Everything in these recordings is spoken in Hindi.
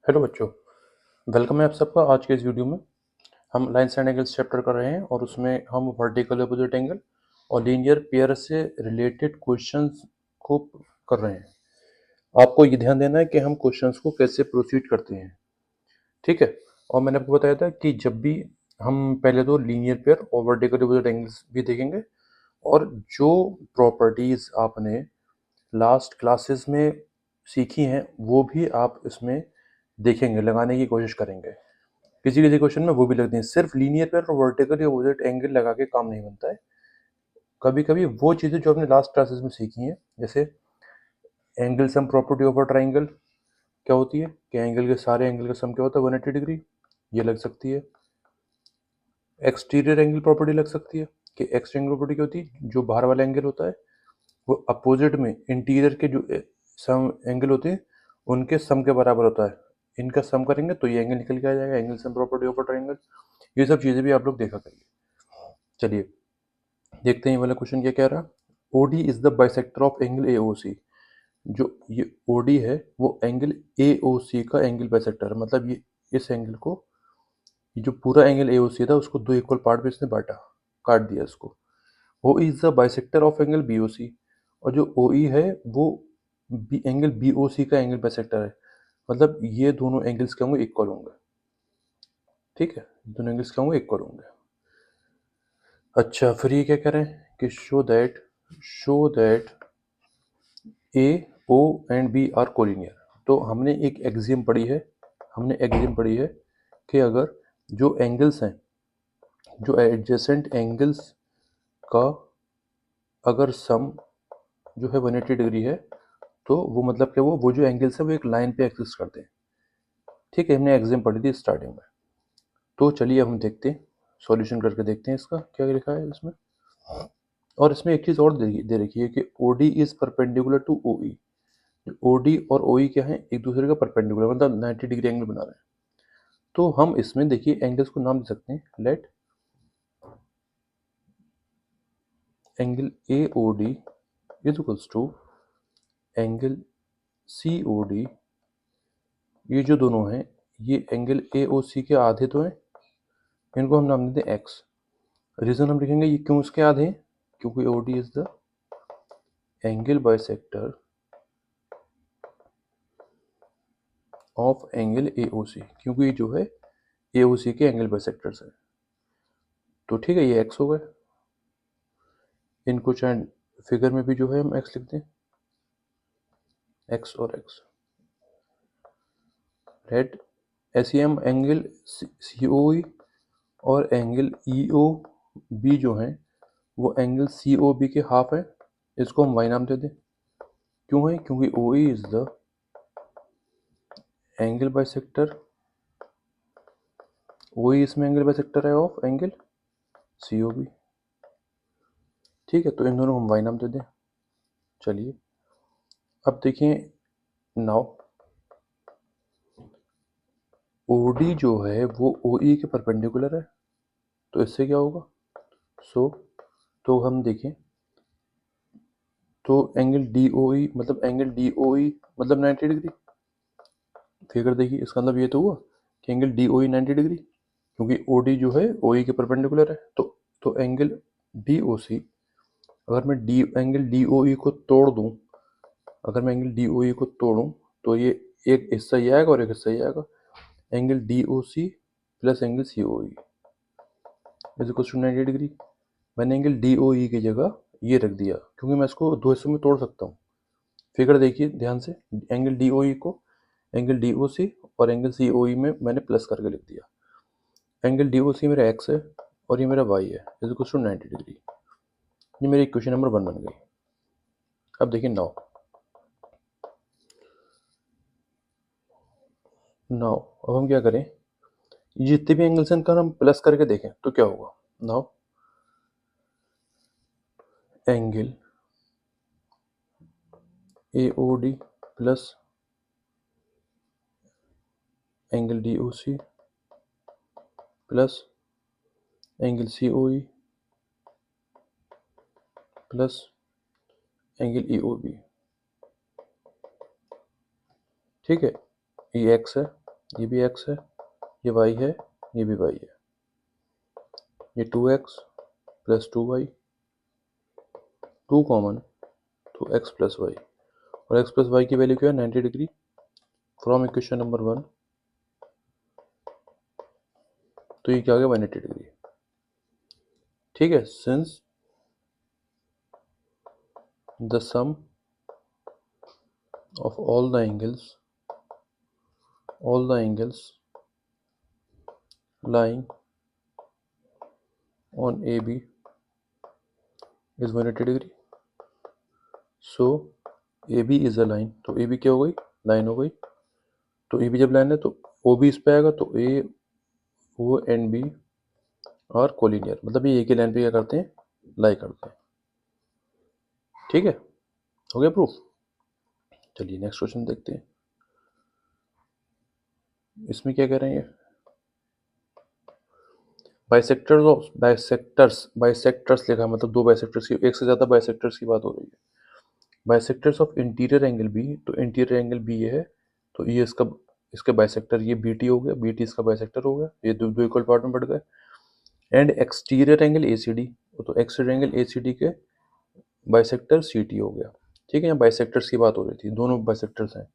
हेलो बच्चों, वेलकम है आप सबका। आज के इस वीडियो में हम लाइन्स एंड एंगल्स चैप्टर कर रहे हैं और उसमें हम वर्टिकल अपोजिट एंगल और लीनियर पेयर से रिलेटेड क्वेश्चंस को कर रहे हैं। आपको ये ध्यान देना है कि हम क्वेश्चंस को कैसे प्रोसीड करते हैं, ठीक है। और मैंने आपको बताया था कि जब भी हम पहले तो लीनियर पेयर और वर्टिकल अपोजिट एंगल्स भी देखेंगे और जो प्रॉपर्टीज आपने लास्ट क्लासेस में सीखी हैं वो भी आप इसमें देखेंगे, लगाने की कोशिश करेंगे। किसी किसी क्वेश्चन में वो भी लगती हैं। सिर्फ लीनियर पेयर और वर्टिकल या अपोजिट एंगल लगा के काम नहीं बनता है। कभी कभी वो चीज़ें जो आपने लास्ट क्लासेस में सीखी हैं, जैसे angle sum property of a triangle क्या होती है कि एंगल के सारे एंगल का सम क्या होता है 180 डिग्री, ये लग सकती है। एक्सटीरियर एंगल प्रॉपर्टी लग सकती है कि एक्सटीरियर प्रॉपर्टी क्या होती है, जो बाहर वाला एंगल होता है वो अपोजिट में इंटीरियर के जो सम एंगल होते हैं उनके सम के बराबर होता है। इनका सम करेंगे तो ये एंगल निकल के आ जाएगा, angle sum property of a triangle. ये सब चीज़ें भी आप लोग देखा करिए। चलिए देखते हैं ये वाला क्वेश्चन क्या कह रहा है। OD is the bisector of angle AOC. जो ये ओडी है वो एंगल एओसी का एंगल बाइसेक्टर है। मतलब ये इस एंगल को, ये जो पूरा एंगल एओसी था उसको दो इक्वल पार्ट में इसने बांटा, काट दिया इसको। O is the bisector of angle BOC. और जो ओ ई है वो एंगल बीओसी का एंगल बाइसेक्टर है। मतलब ये दोनों एंगल्स क्या होंगे, इक्वल होंगे, ठीक है। दोनों एंगल्स क्या होंगे, इक्वल होंगे। अच्छा, फिर ये क्या कह रहे हैं कि show that A O and B are collinear. तो हमने एक एक्सियम पढ़ी है कि अगर जो एंगल्स हैं, जो एडजेसेंट एंगल्स का अगर सम जो है 180 डिग्री है तो वो मतलब क्या, वो जो एंगल्स है वो एक लाइन पे एक्सिस्ट करते हैं, ठीक है। हमने एक्सियम पढ़ी थी स्टार्टिंग में। तो चलिए हम देखते हैं, सॉल्यूशन करके देखते हैं इसका क्या लिखा है इसमें। और इसमें एक चीज़ और दे रखी है कि O D is perpendicular to O E. O D और ओ ई क्या है, एक दूसरे का परपेंडिकुलर, मतलब 90 डिग्री एंगल बना रहे हैं। तो हम इसमें देखिए एंगल्स को नाम दे सकते हैं। Let angle A O D is equals to angle C O D. ये जो दोनों हैं ये एंगल ए ओ सी के आधे तो हैं, इनको हम नाम देते हैं एक्स। रीजन हम लिखेंगे ये क्यों इसके आधे हैं, क्योंकि O D is the angle bisector of angle A O C, क्योंकि ये जो है ए ओ सी के एंगल बाइसेक्टर्स है। तो ठीक है, ये एक्स हो गए। इनको चाहे फिगर में भी जो है हम एक्स लिखते हैं, एक्स और एक्स। रेड ऐसे हम एंगल सी ओ ई और एंगल ई ओ बी जो हैं वो एंगल सी ओ बी के हाफ है, इसको हम वाई नाम दे दें। क्यों है, क्योंकि O E is the angle bisector, O E इसमें एंगल बाइसेक्टर है of angle C O B, ठीक है। तो इन दोनों हम वाई नाम दे दें। चलिए अब देखिए, नाउ ओ डी जो है वो ओ ई के परपेंडिकुलर है, तो इससे क्या होगा। सो तो हम देखें तो एंगल डी ओ ई, मतलब एंगल डी ओ ई मतलब 90 डिग्री। फिगर देखिए, इसका मतलब ये तो हुआ कि एंगल डी ओ ई 90 डिग्री, क्योंकि ओ डी जो है ओ ई के परपेंडिकुलर है। तो एंगल डी ओ सी, अगर मैं एंगल डी ओ ई को तोड़ दूं, अगर मैं एंगल डी ओ ई को तोड़ूं तो ये एक हिस्सा ये आएगा और एक हिस्सा ये आएगा। Angle D O C plus angle C O E is equal to 90 degree. मैंने एंगल डी ओ ई की जगह ये रख दिया, क्योंकि मैं इसको दो हिस्सों में तोड़ सकता हूँ। फिगर देखिए ध्यान से, एंगल डी ओ ई को एंगल डी ओ सी और एंगल सी ओ ई में मैंने प्लस करके लिख दिया। एंगल डी ओ सी मेरा एक्स है और ये मेरा वाई है, इज इक्वल टू 90 डिग्री। ये मेरी इक्वेशन नंबर 1 बन गई। अब देखिए नाउ अब हम क्या करें, जितने भी एंगल्स हैं इनका हम प्लस करके देखें तो क्या होगा। Now angle A O D plus angle D O C plus angle C O E plus angle E O B, ठीक है। ये एक्स है ये भी x है, ये y है, ये भी y है, ये 2x प्लस 2y, 2 कॉमन, तो x प्लस वाई, और x प्लस वाई की वैल्यू क्या है 90 डिग्री फ्रॉम इक्वेशन नंबर 1, तो ये क्या हो गया 180 डिग्री। ठीक है, since the sum of all the angles lying on AB is 180 degree, so AB is a line, तो AB क्या हो गई, लाइन हो गई, तो AB जब लाइन है तो OB इस पे आएगा, तो O एंड B और कोलिनियर, मतलब ये एक ही लाइन पे क्या करते हैं, लाई करते हैं। ठीक है, हो गया प्रूफ। चलिए नेक्स्ट क्वेश्चन देखते हैं, इसमें क्या कह रहे हैं, बाइसेक्टर्स लिखा, मतलब दो बाइसेक्टर्स की, एक से ज़्यादा बाइसेक्टर्स की बात हो रही है। Bisectors of interior angle B, तो इंटीरियर एंगल बी ये है, तो ये इसके बाइसेक्टर ये बीटी हो गया, बीटी इसका बाइसेक्टर हो गया, ये दो इक्वल पार्ट में बढ़ गए। एंड एक्सटीरियर एंगल एसीडी, तो एक्सटीरियर एंगल एसीडी के बाइसेक्टर सीटी हो गया। ठीक है, यहाँ बाइसेक्टर्स की बात हो रही थी, दोनों बाइसेक्टर्स हैं।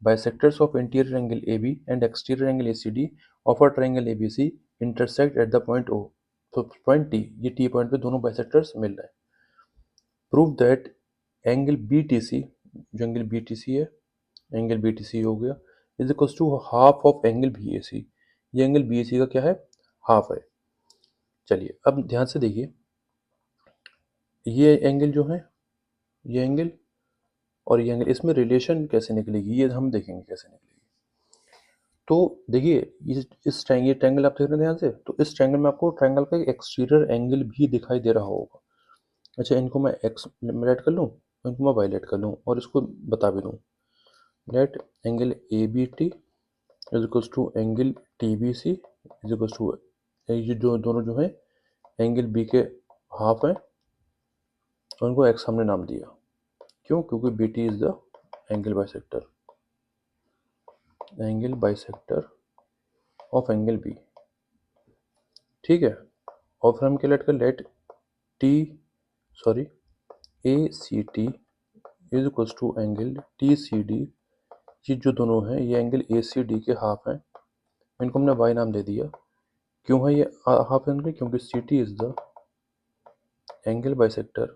Bisectors of interior angle AB and exterior angle ACD of a triangle ABC intersect at the point O. तो पॉइंट T, ये T पॉइंट पे दोनों बाइसेक्टर्स मिल रहे हैं। प्रूव दैट एंगल BTC, जो एंगल BTC है, एंगल BTC हो गया, is equal to half of angle BAC। ये एंगल BAC का क्या है, हाफ है। चलिए अब ध्यान से देखिए, ये एंगल जो है, ये एंगल और ये एंगल, इसमें रिलेशन कैसे निकलेगी ये हम देखेंगे कैसे निकलेगी। तो देखिए इस ट्रायंगल आप देख रहे हैं ध्यान से, तो इस ट्रायंगल में आपको ट्रायंगल का एक्सटीरियर एंगल भी दिखाई दे रहा होगा। अच्छा, इनको मैं एक्स लेट कर लूँ, इनको मैं वाई लेट कर लूँ, और इसको बता भी दूँ, let angle A B T is equals to angle T B C is equals to, ये जो दोनों जो है एंगल बी के हाफ हैं, और उनको एक्स हमने नाम दिया, क्यों, क्योंकि B T is the angle bisector of angle B. ठीक है, और फिर हम क्या लेट कर, let A C T is equals to angle T C D, ये जो दोनों हैं ये एंगल ए सी डी के हाफ हैं, इनको हमने वाई नाम दे दिया। क्यों है ये हाफ एंगल, क्योंकि C T is the angle bisector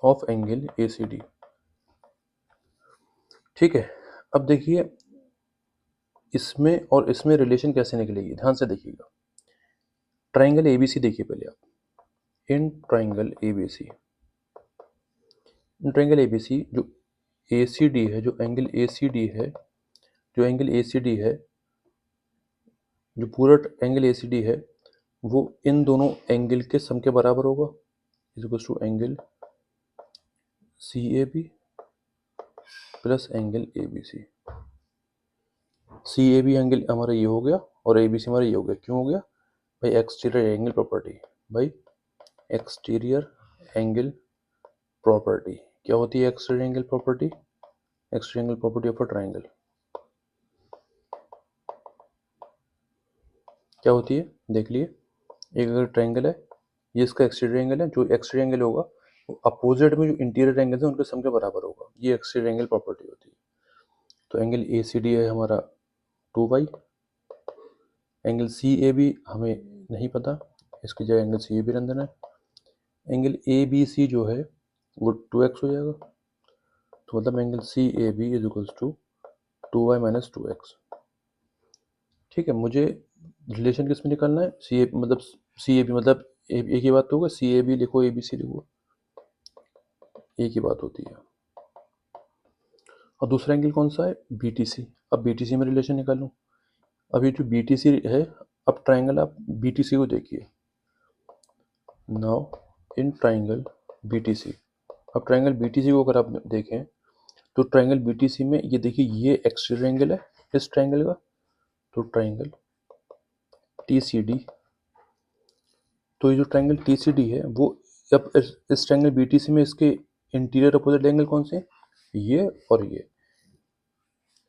of angle A C D. ठीक है, अब देखिए इसमें और इसमें रिलेशन कैसे निकलेगी, ध्यान से देखिएगा। ट्राइंगल एबीसी देखिए पहले आप, इन ट्राइंगल एबीसी जो ए सी डी है, जो एंगल ए सी डी है, जो पूरा एंगल ए सी डी है, वो इन दोनों एंगल के सम के बराबर होगा, is equal to angle C A B plus angle A B C. C A B angle हमारा ये हो गया और ए बी सी हमारा ये हो गया, क्यों हो गया भाई, एक्सटीरियर एंगल प्रॉपर्टी। भाई एक्सटीरियर एंगल प्रॉपर्टी क्या होती है, exterior angle property, exterior angle property of a triangle क्या होती है, देख लिए, एक अगर ट्राइंगल है, ये इसका एक्सटीरियर एंगल है, जो एक्सटीरियर एंगल होगा वो अपोजिट में जो इंटीरियर एंगल है उनके सम के बराबर होगा, ये एक्सटीरियर एंगल प्रॉपर्टी होती है। तो एंगल ए सी डी है हमारा 2 एंगल सी ए बी हमें नहीं पता, इसकी जगह एंगल सी ए बी रख देना है। एंगल ए बी सी जो है वो 2x हो जाएगा, तो मतलब angle C A B is equals to 2y minus 2x। ठीक है, मुझे रिलेशन किस में निकालना है, सी ए मतलब सी ए बी, मतलब एक ही बात तो होगा, सी ए बी लिखो ए बी सी लिखो, एक ही बात होती है। और दूसरा एंगल कौन सा है, बी टी सी। अब बी टी सी में रिलेशन निकालूँ, अब ये जो बी टी सी है, अब ट्राइंगल आप बी टी सी को देखिए, now in triangle B T C, अब ट्राइंगल बी टी सी को अगर आप देखें, तो ट्राइंगल बी टी सी में ये देखिए, ये एक्सटीरियर एंगल है इस ट्राइंगल का, तो ट्राइंगल टी सी डी, तो ये जो ट्राइंगल टी सी डी है वो, अब इस ट्राइंगल बी टी सी में इसके इंटीरियर अपोजिट एंगल कौन से हैं, ये और ये।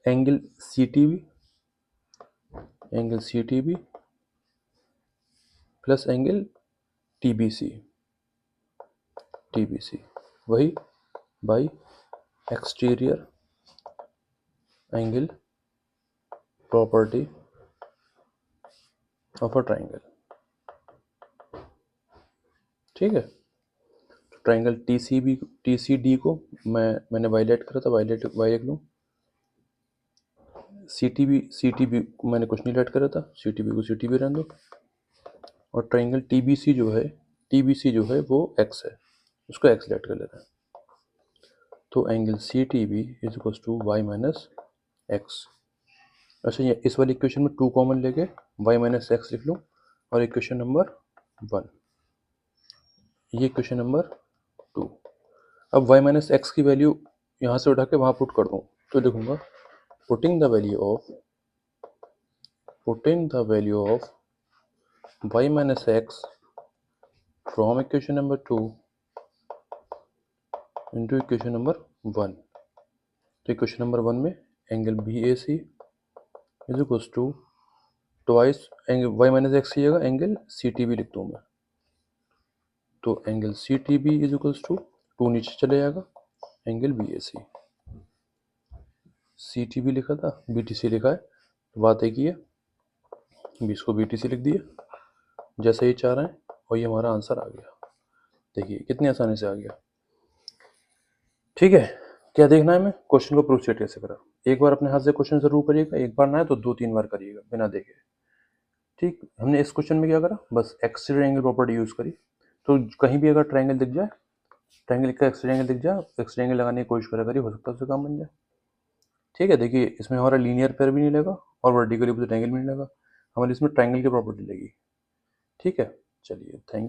Angle C T B plus angle T B C वही by exterior angle property of a triangle. ठीक है, ट्राइंगल टी सी डी को मैंने वायलेट करा था, वाई लिख लूँ। सी टी बी मैंने कुछ नहीं लेट करा था, सी टी बी को सी टी बी रहने दो। और ट्राइंगल टी बी सी जो है वो एक्स है, उसको एक्स लेट कर लेते हैं। तो angle C T B is equal to y minus x. अच्छा, ये इस वाली इक्वेशन में 2 कॉमन लेके वाई माइनस एक्स लिख लूँ, और इक्वेशन नंबर 1, ये इक्वेशन नंबर 2। अब वाई माइनस एक्स की वैल्यू यहाँ से उठा के वहाँ पुट कर दूँ, तो लिखूँगा putting the value of y minus x from equation number 2 into equation number 1। तो इक्वेशन नंबर 1 में angle B A C is equal to twice angle y minus x की जगह एंगल सी टी बी लिख दूँ मैं। तो angle C T B is equal to 2 नीचे चले जाएगा, angle B A C T B लिखा था, बी टी सी लिखा है, तो बात एक ही है, 20 को बी टी सी लिख दिया जैसे ही चाह रहे हैं, और ये हमारा आंसर आ गया। देखिए कितनी आसानी से आ गया। ठीक है, क्या देखना है हमें, क्वेश्चन को प्रूव कैसे करा। एक बार अपने हाथ से क्वेश्चन जरूर करिएगा, एक बार ना है तो 2-3 बार करिएगा बिना देखे। ठीक, हमने इस क्वेश्चन में क्या करा, बस एक्सटीरियर एंगल प्रॉपर्टी यूज करी। तो कहीं भी अगर ट्रायंगल दिख जाए, ट्रायंगल का एक्सटीरियर एंगल दिख जाए, एक्सटीरियर एंगल लगाने की कोशिश करा करिए, हो सकता है उससे काम बन जाए। ठीक है, देखिए इसमें हमारा लीनियर पेयर भी नहीं लगा और वर्टिकली अपोजिट एंगल भी नहीं लगा, हमारे इसमें ट्रायंगल की प्रॉपर्टी लगी। ठीक है, चलिए, थैंक यू।